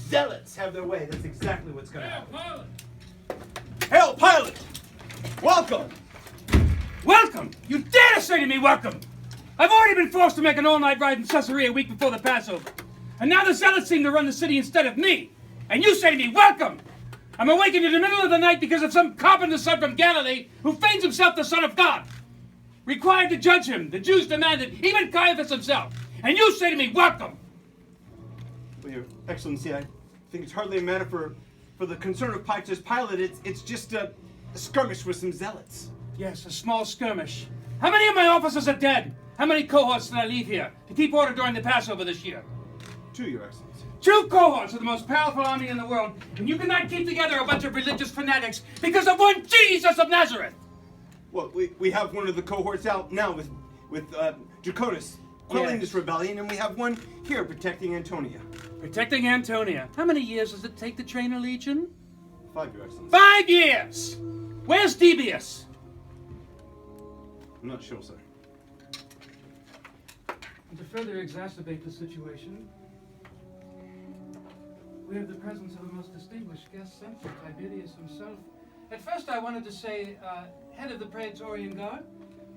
zealots have their way, that's exactly what's going to happen. Pilate! Hail, Pilate! Welcome! Welcome! You dare to say to me, welcome! I've already been forced to make an all-night ride in Caesarea a week before the Passover. And now the zealots seem to run the city instead of me. And you say to me, welcome! I'm awakened in the middle of the night because of some carpenter's son from Galilee who feigns himself the Son of God. Required to judge him, the Jews demanded, even Caiaphas himself. And you say to me, welcome! Well, Your Excellency, I think it's hardly a matter for the concern of Pontius Pilate. It's just a skirmish with some zealots. Yes, a small skirmish. How many of my officers are dead? How many cohorts did I leave here to keep order during the Passover this year? 2, Your Excellency. 2 cohorts of the most powerful army in the world, and you cannot keep together a bunch of religious fanatics because of one Jesus of Nazareth! Well, we have one of the cohorts out now with Draconis quelling Yes. this rebellion, and we have one here protecting Antonia. Protecting Antonia. How many years does it take to train a legion? 5, Your Excellency. 5 years! Where's Debius? I'm not sure, sir. And to further exacerbate the situation, we have the presence of a most distinguished guest sent from Tiberius himself. At first I wanted to say head of the Praetorian Guard,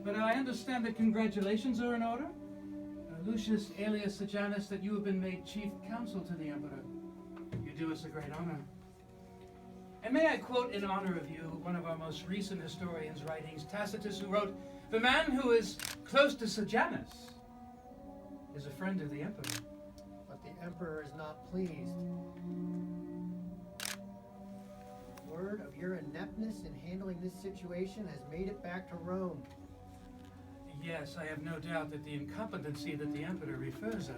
but I understand that congratulations are in order. Lucius Aelius Sejanus, that you have been made chief counsel to the emperor. You do us a great honor. And may I quote in honor of you one of our most recent historians' writings, Tacitus, who wrote, "The man who is close to Sejanus is a friend of the emperor." But the emperor is not pleased. Word of your ineptness in handling this situation has made it back to Rome. Yes, I have no doubt that the incompetency that the emperor refers of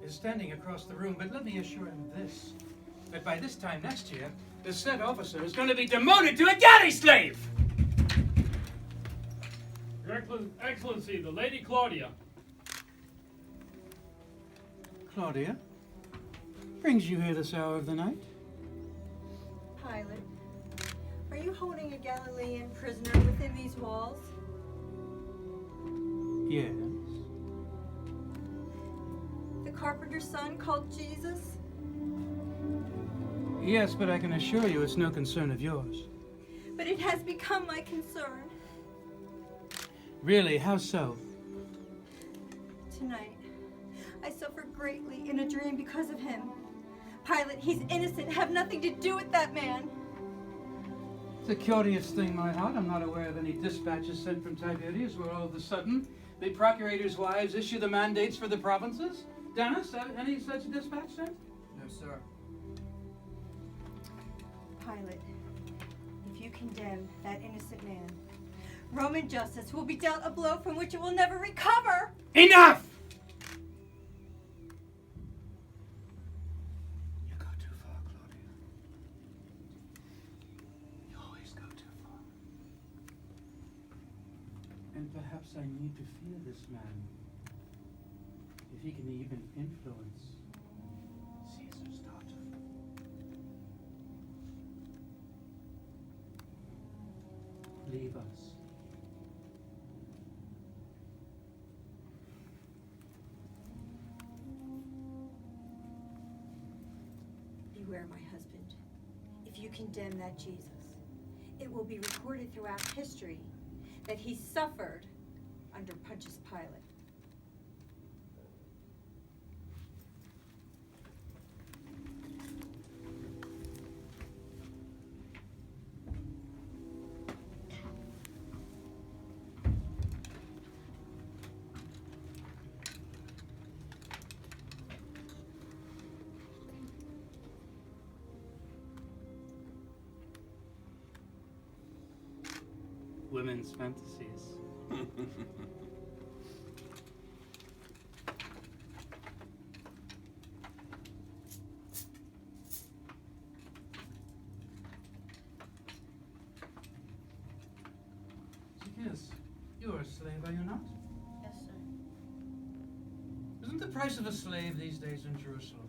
is standing across the room, but let me assure him this, that by this time next year, the said officer is going to be demoted to a galley slave! Your Excellency, the Lady Claudia. Claudia, brings you here this hour of the night? Pilate, are you holding a Galilean prisoner within these walls? Yes. The carpenter's son called Jesus? Yes, but I can assure you it's no concern of yours. But it has become my concern. Really, how so? Tonight, I suffered greatly in a dream because of him. Pilate, he's innocent. Have nothing to do with that man. It's a curious thing, my heart. I'm not aware of any dispatches sent from Tiberius where all of a sudden the procurators' wives issue the mandates for the provinces. Dennis, any such dispatch sent? No, sir. Pilate, if you condemn that innocent man, Roman justice will be dealt a blow from which it will never recover. Enough! You go too far, Claudia. You always go too far. And perhaps I need to fear this man. If he can even influence Caesar's daughter. Leave us. Beware, my husband. If you condemn that Jesus, it will be recorded throughout history that he suffered under Pontius Pilate. Women's fantasies. Zacchaeus, you are a slave, are you not? Yes, sir. Isn't the price of a slave these days in Jerusalem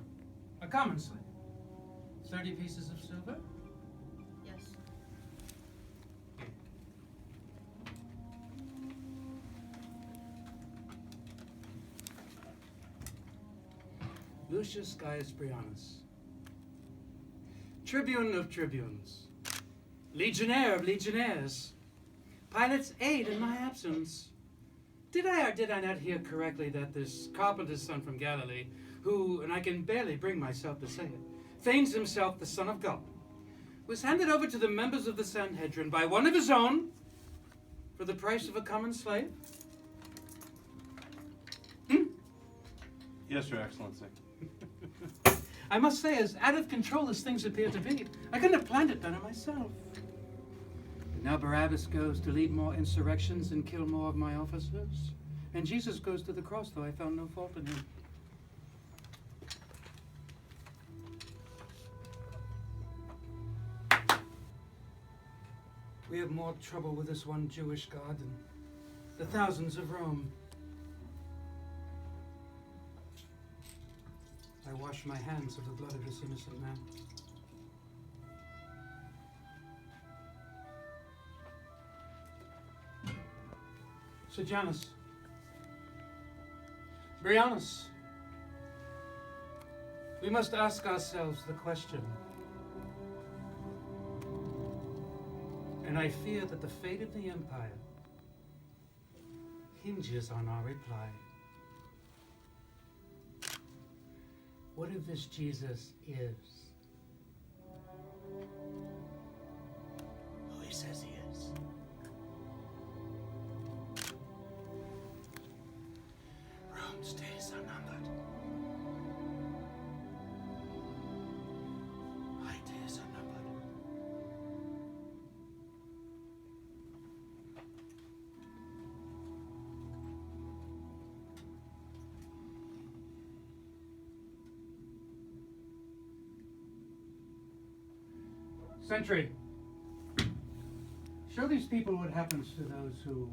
a common slave 30 pieces of silver? Yes. Lucius Gaius Brianus, Tribune of tribunes, legionnaire of legionnaires, Pilate's aide in my absence. Did I or did I not hear correctly that this carpenter's son from Galilee, who, and I can barely bring myself to say it, feigns himself the Son of God, was handed over to the members of the Sanhedrin by one of his own for the price of a common slave? Yes, Your Excellency. I must say, as out of control as things appear to be, I couldn't have planned it better myself. But now Barabbas goes to lead more insurrections and kill more of my officers. And Jesus goes to the cross, though I found no fault in him. We have more trouble with this one Jewish God than the thousands of Rome. I wash my hands of the blood of this innocent man. Sejanus, Brianus, we must ask ourselves the question, and I fear that the fate of the empire hinges on our reply. What if this Jesus is who he says he is? Rome's days are numbered. My days are numbered. Sentry, show these people what happens to those who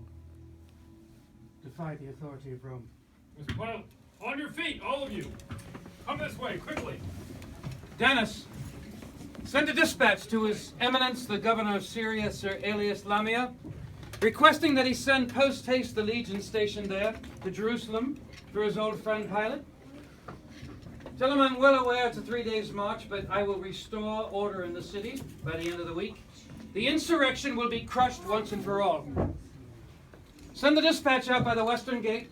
defy the authority of Rome. Mr. Pilate, on your feet, all of you. Come this way, quickly. Dennis, send a dispatch to His Eminence, the Governor of Syria, Sir Aelius Lamia, requesting that he send post-haste the legion stationed there to Jerusalem for his old friend Pilate. Tell him I'm well aware it's a 3 days march, but I will restore order in the city by the end of the week. The insurrection will be crushed once and for all. Send the dispatch out by the western gate.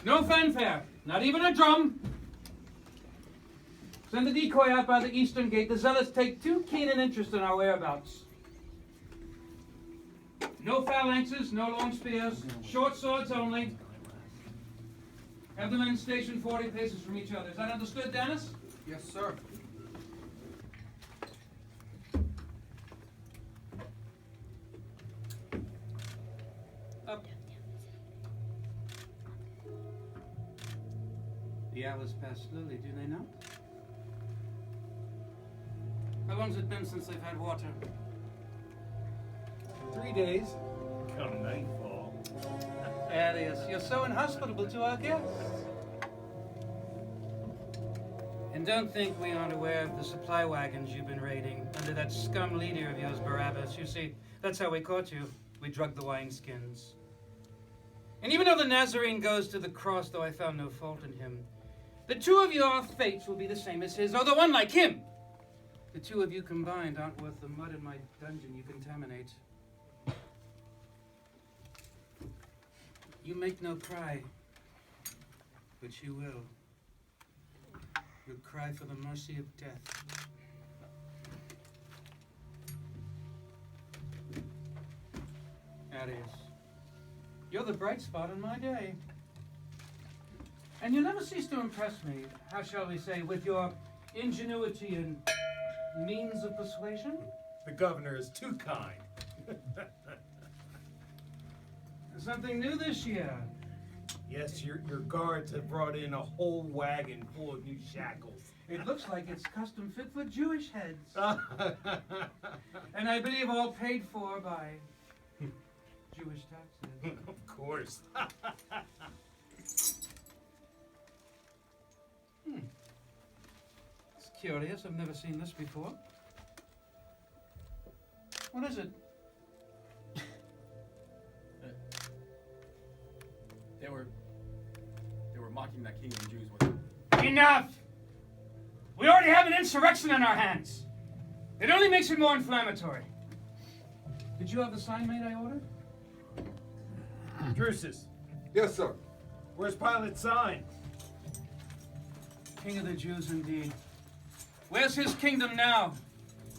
No fanfare, not even a drum. Send the decoy out by the eastern gate. The zealots take too keen an interest in our whereabouts. No phalanxes, no long spears, short swords only. Have the men stationed 40 paces from each other. Is that understood, Dennis? Yes, sir. Up. The hours pass slowly, do they not? How long's it been since they've had water? 3 days. Come nightfall. Aelius, you're so inhospitable to our guests. And don't think we aren't aware of the supply wagons you've been raiding under that scum leader of yours, Barabbas. You see, that's how we caught you. We drugged the wineskins. And even though the Nazarene goes to the cross, though I found no fault in him, the two of your fates will be the same as his, or the one like him. The two of you combined aren't worth the mud in my dungeon you contaminate. You make no cry, but you will. You'll cry for the mercy of death. Aelius, you're the bright spot in my day. And you never cease to impress me, how shall we say, with your ingenuity and means of persuasion. The governor is too kind. Something new this year. Yes, your guards have brought in a whole wagon full of new shackles. It looks like it's custom fit for Jewish heads. And I believe all paid for by Jewish taxes. Of course. It's curious. I've never seen this before. What is it? They were mocking that king of the Jews with it. Enough! We already have an insurrection in our hands. It only makes it more inflammatory. Did you have the sign made I ordered? Drusus, Yes, sir. where's Pilate's sign? King of the Jews indeed. Where's his kingdom now?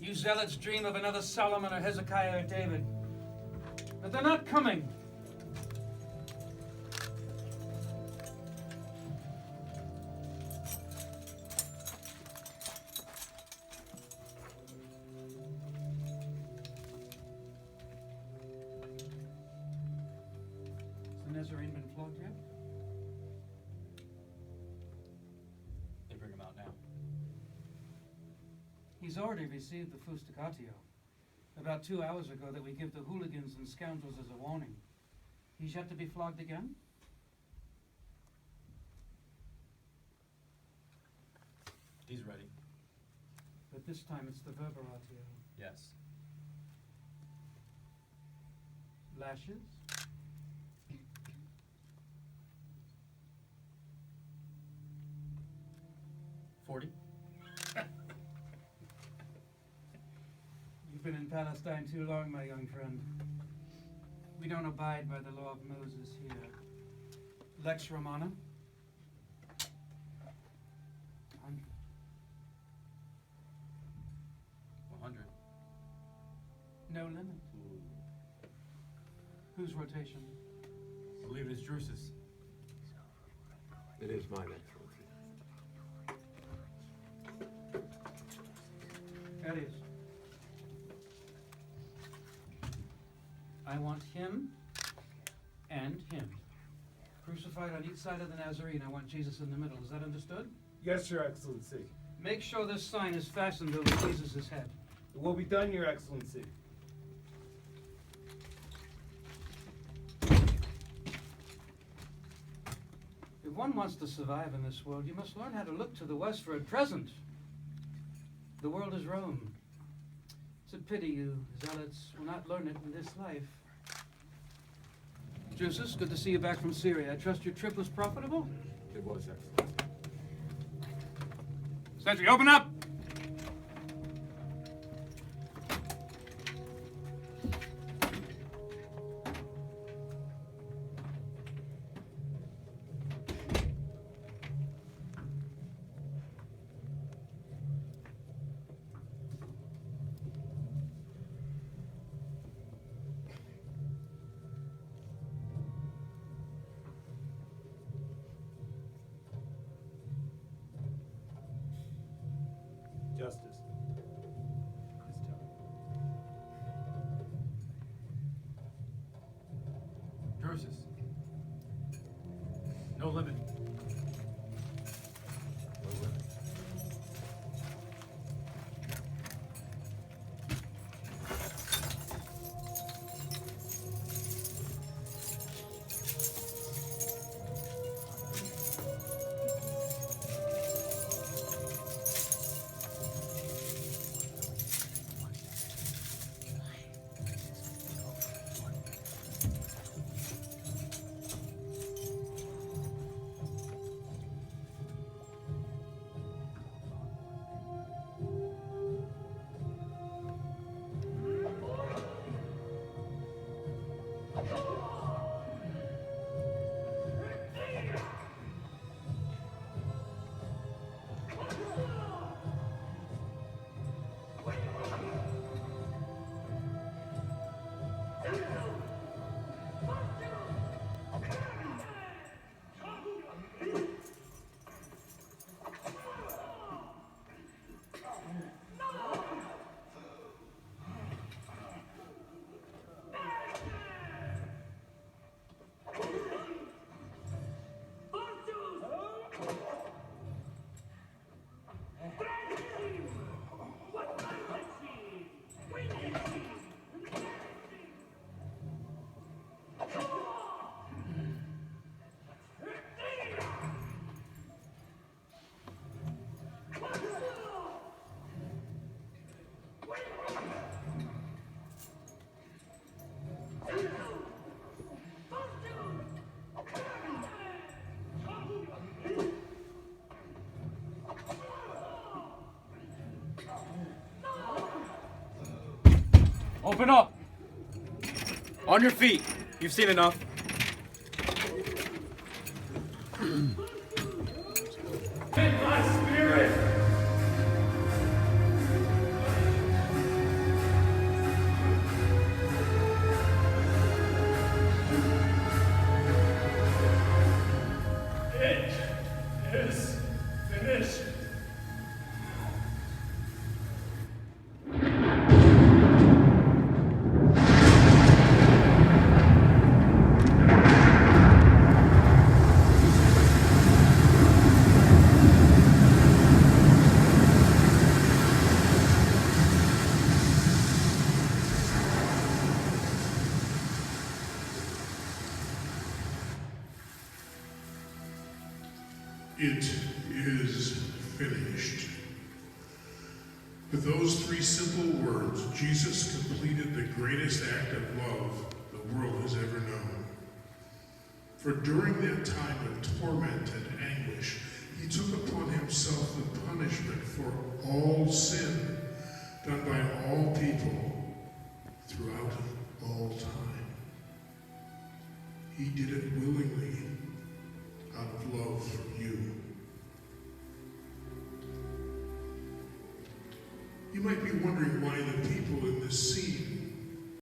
You zealots dream of another Solomon or Hezekiah or David. But they're not coming. Has the Nazarene been flogged yet? They bring him out now. He's already received the fusticatio. About 2 hours ago that we give the hooligans and scoundrels as a warning. He's yet to be flogged again? He's ready. But this time it's the verberatio. Yes. Lashes? $40? You've been in Palestine too long, my young friend. We don't abide by the law of Moses here. Lex Romana? 100. 100. No limit. Whose rotation? I believe it is Drusus. It is mine, Excellency. Thaddeus. I want him and him. Crucified on each side of the Nazarene. I want Jesus in the middle. Is that understood? Yes, Your Excellency. Make sure this sign is fastened over Jesus' head. It will be done, Your Excellency. If one wants to survive in this world, you must learn how to look to the West for a present. The world is Rome. It's a pity you zealots will not learn it in this life. Drusus, good to see you back from Syria. I trust your trip was profitable? It was, Excellency. Sentry, open up! Justice. His turn. Drusus. No limit. Open up. On your feet. You've seen enough. In my spirit! It is finished. It is finished. With those three simple words, Jesus completed the greatest act of love the world has ever known. For during that time of torment and anguish, he took upon himself the punishment for all sin done by all people throughout all time. He did it willingly out of love for you. You might be wondering why the people in this scene